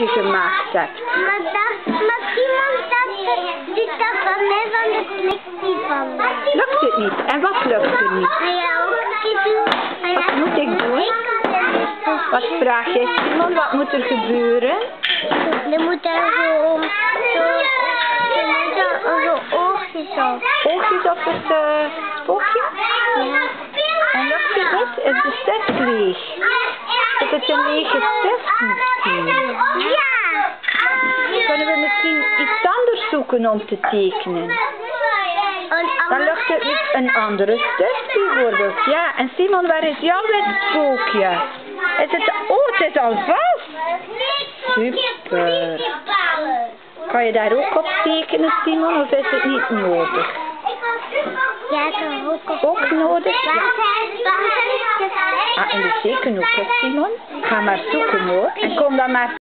gemaakt hebt. Maar iemand die dat van mij van de kliktie van mij. Lukt het niet? En wat lukt er niet? Ja, ook doen. Wat moet ik doen? Wat vraag je, Simon? Wat moet er gebeuren? Er moet daar zo oogjes op. Oogjes op het spookje? Ja. En lukt het niet? Is de test leeg? Is het een lege test misschien? Ja. Kunnen we misschien iets anders zoeken om te tekenen? Dan lukt het niet. Een andere test bijvoorbeeld. Ja, en Simon, waar is jouw wit spookje? Is het... Oh, het is al vast. Super. Kan je daar ook op tekenen, Simon, of is het niet nodig? Ja, ik kan ook op. Ook nodig? Ja. Ah, en de teken ook, hè, Simon? Ga maar zoeken hoor. En kom dan maar